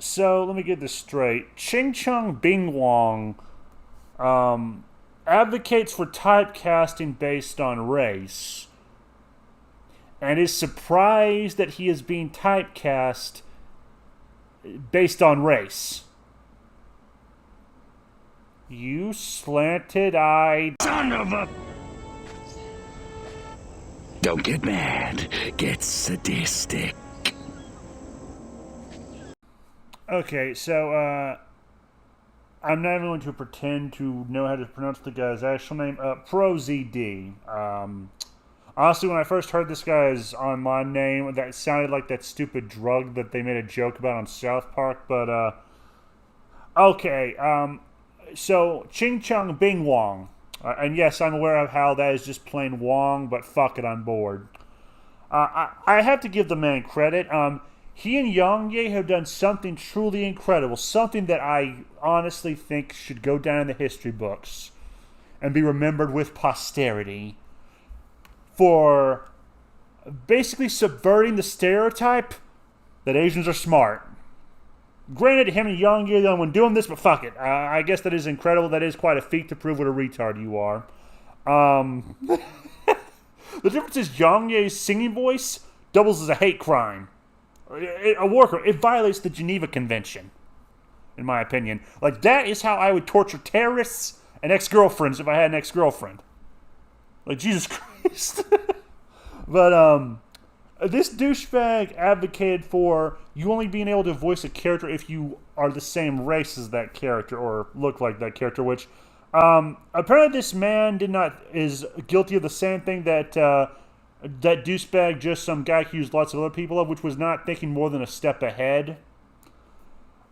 So let me get this straight. Ching Chung Bing Wong advocates for typecasting based on race and is surprised that he is being typecast based on race. You slanted-eyed son of a... Don't get mad. Get sadistic. Okay, so, I'm not even going to pretend to know how to pronounce the guy's actual name. ProZD. Honestly, when I first heard this guy's online name, that sounded like that stupid drug that they made a joke about on South Park, but, okay, so, Ching Chung Bing Wong. And yes, I'm aware of how that is just plain Wong, but fuck it, I'm bored. I have to give the man credit. He and Yang Ye have done something truly incredible, something that I honestly think should go down in the history books and be remembered with posterity for basically subverting the stereotype that Asians are smart. Granted, him and Yang Ye are the only one doing this, but fuck it. I guess that is incredible. That is quite a feat to prove what a retard you are. The difference is Yang Ye's singing voice doubles as a hate crime. A war crime. It violates the Geneva Convention, in my opinion. Like, that is how I would torture terrorists and ex-girlfriends if I had an ex-girlfriend. Like, Jesus Christ. But, this douchebag advocated for you only being able to voice a character if you are the same race as that character or look like that character, which apparently this man is guilty of the same thing that that douchebag, just some guy accused lots of other people of, which was not thinking more than a step ahead.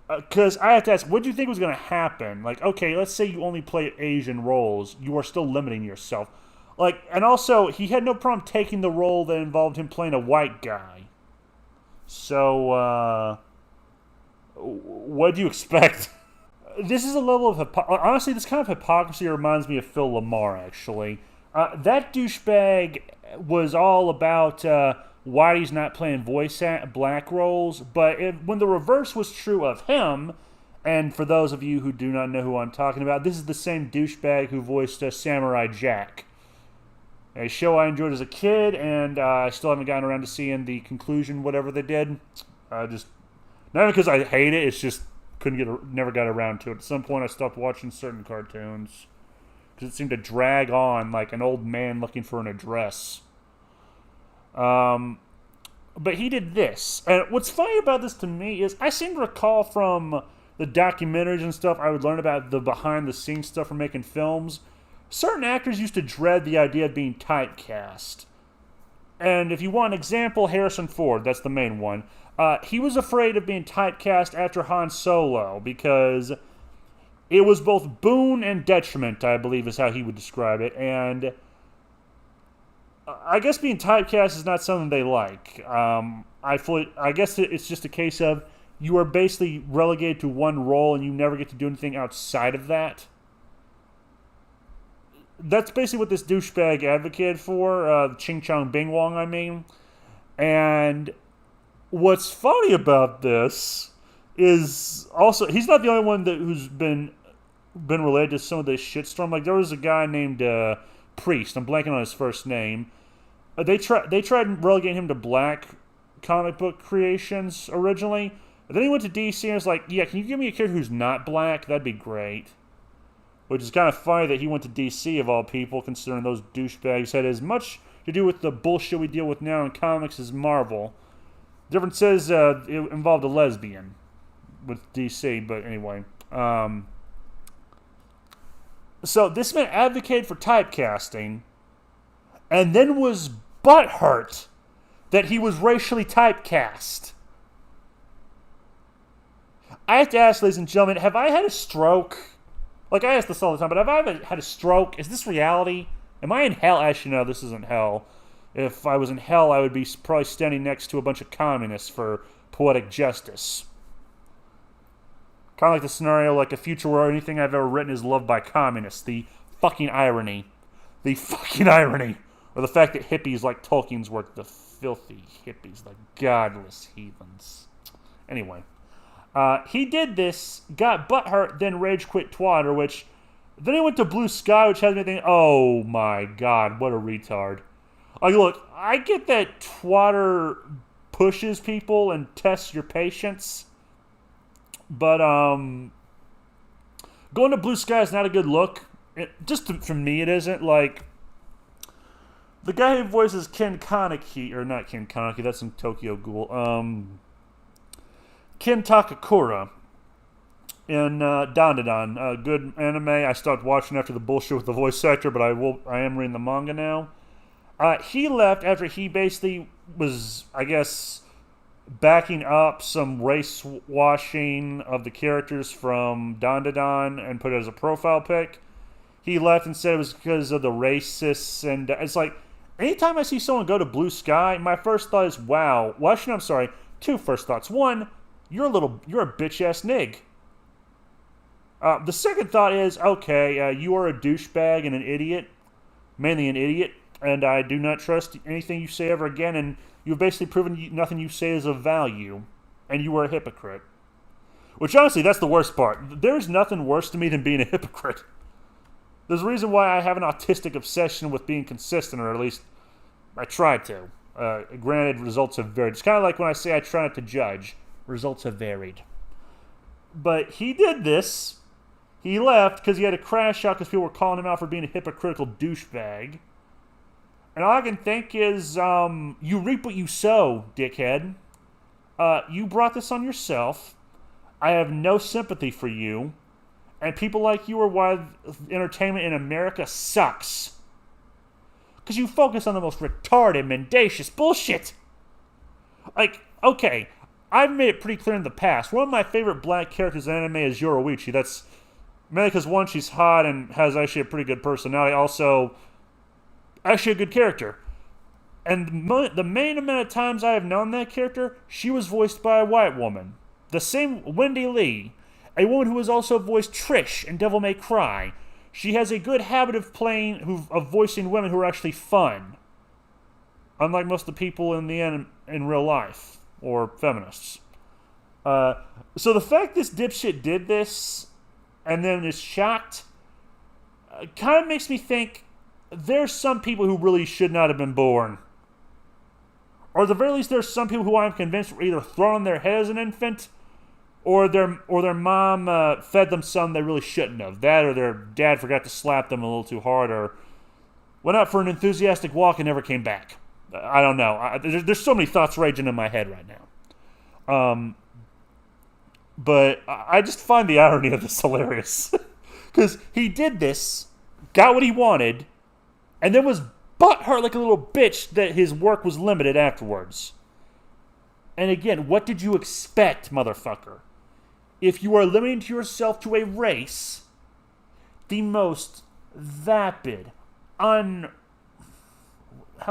Because I have to ask, what do you think was going to happen? Like, okay, let's say you only play Asian roles. You are still limiting yourself. Like, and also, he had no problem taking the role that involved him playing a white guy. So, what do you expect? This is a level of honestly, this kind of hypocrisy reminds me of Phil Lamar, actually. That douchebag was all about why he's not playing black roles, but when the reverse was true of him, and for those of you who do not know who I'm talking about, this is the same douchebag who voiced Samurai Jack. A show I enjoyed as a kid, and I still haven't gotten around to seeing the conclusion, whatever they did. Not because I hate it, it's just never got around to it. At some point, I stopped watching certain cartoons because it seemed to drag on like an old man looking for an address. But he did this, and what's funny about this to me is I seem to recall from the documentaries and stuff I would learn about the behind-the-scenes stuff from making films. Certain actors used to dread the idea of being typecast. And if you want an example, Harrison Ford, that's the main one. He was afraid of being typecast after Han Solo because it was both boon and detriment, I believe is how he would describe it. And I guess being typecast is not something they like. I guess it's just a case of you are basically relegated to one role and you never get to do anything outside of that. That's basically what this douchebag advocated for, Ching Chung Bing Wong, I mean. And what's funny about this is also, he's not the only one who's been related to some of this shitstorm. Like, there was a guy named Priest, I'm blanking on his first name. They tried relegating him to black comic book creations originally. But then he went to DC and was like, yeah, can you give me a character who's not black? That'd be great. Which is kind of funny that he went to DC, of all people, considering those douchebags had as much to do with the bullshit we deal with now in comics as Marvel. The difference is it involved a lesbian with DC, but anyway. So this man advocated for typecasting and then was butthurt that he was racially typecast. I have to ask, ladies and gentlemen, have I had a stroke? Like, I ask this all the time, but have I ever had a stroke? Is this reality? Am I in hell? Actually, no, this isn't hell. If I was in hell, I would be probably standing next to a bunch of communists for poetic justice. Kind of like the scenario, like a future where anything I've ever written is loved by communists. The fucking irony. The fucking irony. Or the fact that hippies like Tolkien's work, the filthy hippies, the godless heathens. Anyway. He did this, got butthurt, then rage quit Twitter, which then he went to Blue Sky, which has me thinking, oh my god, what a retard. Like, look, I get that Twitter pushes people and tests your patience, but going to Blue Sky is not a good look. For me, it isn't. Like, the guy who voices Ken Kaneki, or not Ken Kaneki, that's in Tokyo Ghoul, Ken Takakura in Dandadan, good anime. I stopped watching after the bullshit with the voice actor, but I am reading the manga now. He left after he basically was, I guess, backing up some race washing of the characters from Dandadan and put it as a profile pic. He left and said it was because of the racists, and it's like, anytime I see someone go to Blue Sky, my first thought is, wow. Well, actually, I'm sorry. Two first thoughts. One, you're a bitch-ass nig. The second thought is, okay, you are a douchebag and an idiot. Mainly an idiot. And I do not trust anything you say ever again, and you've basically proven nothing you say is of value. And you are a hypocrite. Which, honestly, that's the worst part. There's nothing worse to me than being a hypocrite. There's a reason why I have an autistic obsession with being consistent, or at least I try to. Granted, results have varied. It's kind of like when I say I try not to judge. Results have varied. But he did this. He left because he had a crash out because people were calling him out for being a hypocritical douchebag. And all I can think is, you reap what you sow, dickhead. You brought this on yourself. I have no sympathy for you. And people like you are why entertainment in America sucks. Because you focus on the most retarded, mendacious bullshit. Like, okay, I've made it pretty clear in the past. One of my favorite black characters in anime is Yoruichi. That's mainly because, one, she's hot and has actually a pretty good personality. Also, actually a good character. And the main amount of times I have known that character, she was voiced by a white woman. The same Wendy Lee, a woman who has also voiced Trish in Devil May Cry. She has a good habit of voicing women who are actually fun. Unlike most of the people in real life. Or feminists. So the fact this dipshit did this and then is shocked kind of makes me think there's some people who really should not have been born. Or at the very least, there's some people who I'm convinced were either thrown on their head as an infant, or their mom fed them something they really shouldn't have. That, or their dad forgot to slap them a little too hard, or went out for an enthusiastic walk and never came back. I don't know. There's so many thoughts raging in my head right now. But I just find the irony of this hilarious. Because he did this, got what he wanted, and then was butthurt like a little bitch that his work was limited afterwards. And again, what did you expect, motherfucker? If you are limiting yourself to a race, the most vapid, how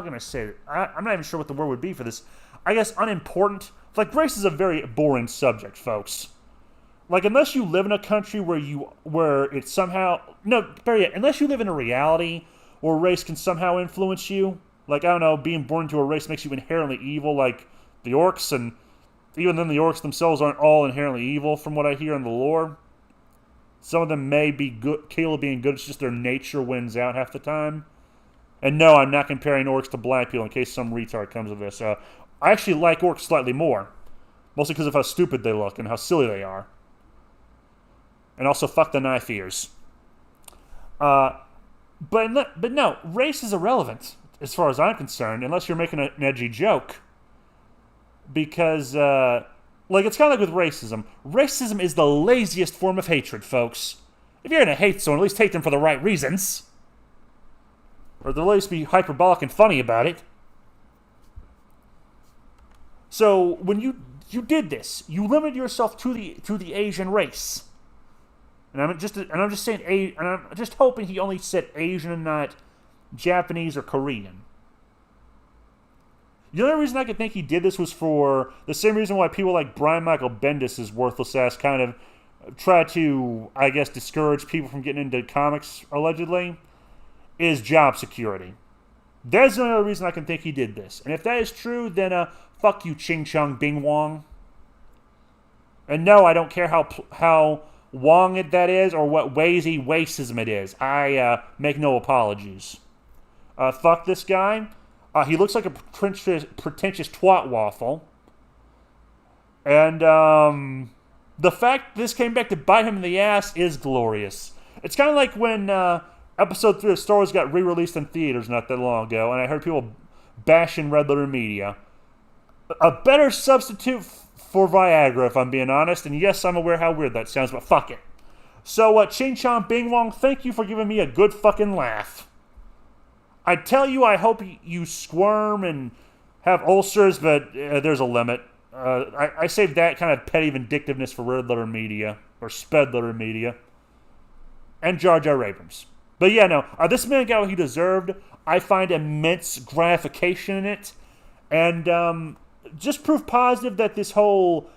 can I say it? I'm not even sure what the word would be for this. I guess unimportant. Like, race is a very boring subject, folks. Like, unless you live in a country where it's somehow... No, better yet, unless you live in a reality where race can somehow influence you. Like, I don't know, being born into a race makes you inherently evil, like the orcs, and even then the orcs themselves aren't all inherently evil from what I hear in the lore. Some of them may be good, capable of being good, it's just their nature wins out half the time. And no, I'm not comparing orcs to black people in case some retard comes with this. I actually like orcs slightly more. Mostly because of how stupid they look and how silly they are. And also, fuck the knife ears. But no, race is irrelevant, as far as I'm concerned, unless you're making an edgy joke. Because, it's kind of like with racism. Racism is the laziest form of hatred, folks. If you're going to hate someone, at least hate them for the right reasons. Or at least be hyperbolic and funny about it. So, when you did this, you limited yourself to the Asian race. And I'm just saying, and I'm just hoping he only said Asian and not Japanese or Korean. The only reason I could think he did this was for the same reason why people like Brian Michael Bendis' worthless ass kind of try to, I guess, discourage people from getting into comics, allegedly, is job security. That's the only reason I can think he did this. And if that is true, then fuck you, Ching Chung Bing Wong. And no, I don't care how long that is or what wazy wasteism it is. I make no apologies. Fuck this guy. He looks like a pretentious twat waffle. And the fact this came back to bite him in the ass is glorious. It's kind of like when Episode 3 of Star Wars got re-released in theaters not that long ago, and I heard people bashing Red Letter Media. A better substitute for Viagra, if I'm being honest. And yes, I'm aware how weird that sounds, but fuck it. So, Ching Chong Bing Wong, thank you for giving me a good fucking laugh. I tell you, I hope you squirm and have ulcers, but there's a limit. I saved that kind of petty vindictiveness for Red Letter Media, or Sped Letter Media, and Jar Jar Abrams. But yeah, no, this man got what he deserved. I find immense gratification in it, and just proof positive that this whole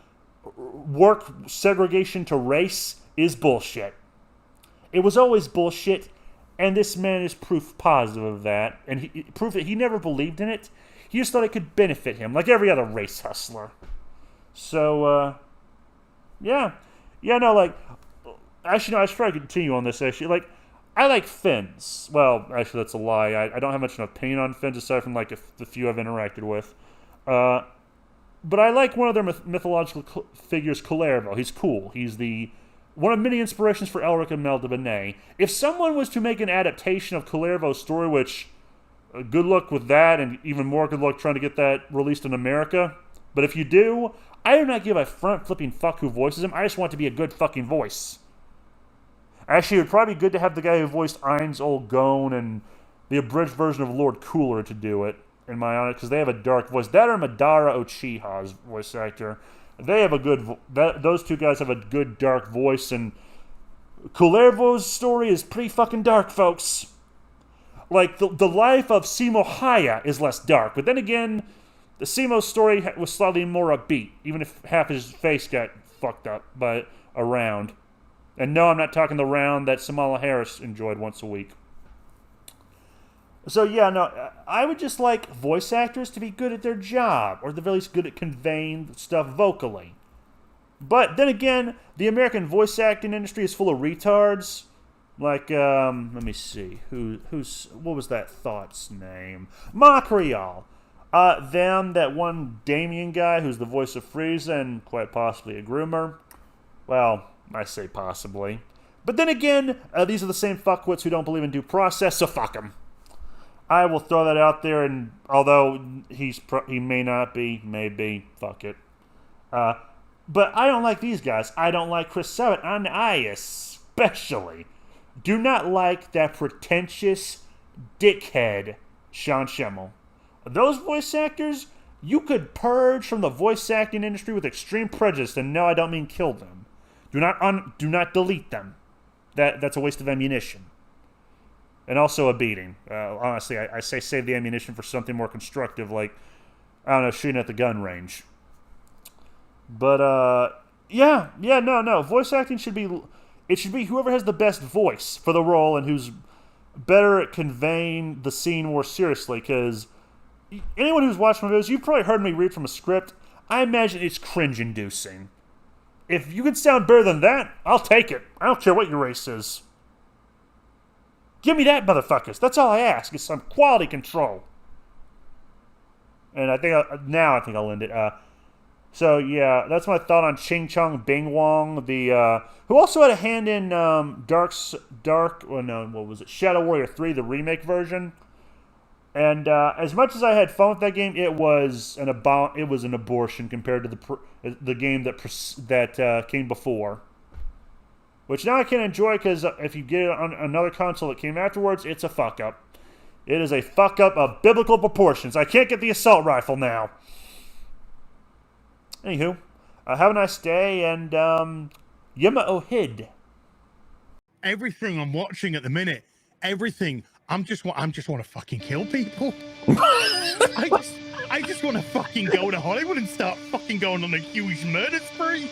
work segregation to race is bullshit. It was always bullshit, and this man is proof positive of that, and proof that he never believed in it. He just thought it could benefit him, like every other race hustler. So, yeah. Yeah, no, like, actually, no, I should probably continue on this, actually. Like, I like Finns. Well, actually, that's a lie. I don't have much of an opinion on Finns, aside from, like, the few I've interacted with. But I like one of their mythological figures, Kullervo. He's cool. He's one of many inspirations for Elric and Mel de Benet. If someone was to make an adaptation of Kullervo's story, which, good luck with that, and even more good luck trying to get that released in America. But if you do, I do not give a front-flipping fuck who voices him. I just want it to be a good fucking voice. Actually, it would probably be good to have the guy who voiced Ainz Ol Gone and the abridged version of Lord Cooler to do it, in my honor, because they have a dark voice. That or Madara Uchiha's voice actor. They have a good... those two guys have a good dark voice, and Kullervo's story is pretty fucking dark, folks. Like, the life of Simo Haya is less dark, but then again, the Simo's story was slightly more upbeat, even if half his face got fucked up by a round. And no, I'm not talking the round that Kamala Harris enjoyed once a week. So yeah, no, I would just like voice actors to be good at their job, or at the very least good at conveying stuff vocally. But then again, the American voice acting industry is full of retards. Like, let me see, what was that thought's name? Montreal. That one Damien guy who's the voice of Frieza and quite possibly a groomer. Well, I say possibly. But then again, these are the same fuckwits who don't believe in due process, so fuck them. I will throw that out there, and although he may not be, maybe, fuck it. But I don't like these guys. I don't like Chris Sabat, and I especially do not like that pretentious dickhead Sean Schemmel. Those voice actors, you could purge from the voice acting industry with extreme prejudice, and no, I don't mean kill them. Do not delete them. That's a waste of ammunition. And also a beating. Honestly, I say save the ammunition for something more constructive, like, I don't know, shooting at the gun range. But, no. Voice acting should be whoever has the best voice for the role and who's better at conveying the scene more seriously, because anyone who's watched my videos, you've probably heard me read from a script. I imagine it's cringe-inducing. If you can sound better than that, I'll take it. I don't care what your race is. Give me that, motherfuckers. That's all I ask, is some quality control. And I think I'll end it. So yeah, that's my thought on Ching Chong Bing Wong, who also had a hand in Shadow Warrior 3, the remake version. And as much as I had fun with that game, it was an abortion compared to the game that came before. Which now I can enjoy, because if you get it on another console that came afterwards, it's a fuck up. It is a fuck up of biblical proportions. I can't get the assault rifle now. Anywho, have a nice day, and Yuma Ohid. Everything I'm watching at the minute, I just want to fucking kill people. I just want to fucking go to Hollywood and start fucking going on a huge murder spree.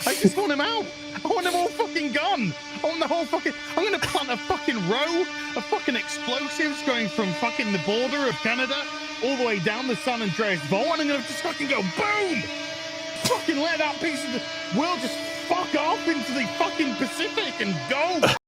I just want them out. I want them all fucking gone. I want the whole fucking... I'm going to plant a fucking row of fucking explosives going from fucking the border of Canada all the way down the San Andreas Fault, and I'm going to just fucking go boom! fucking let that piece of the world just fuck off into the fucking Pacific and go.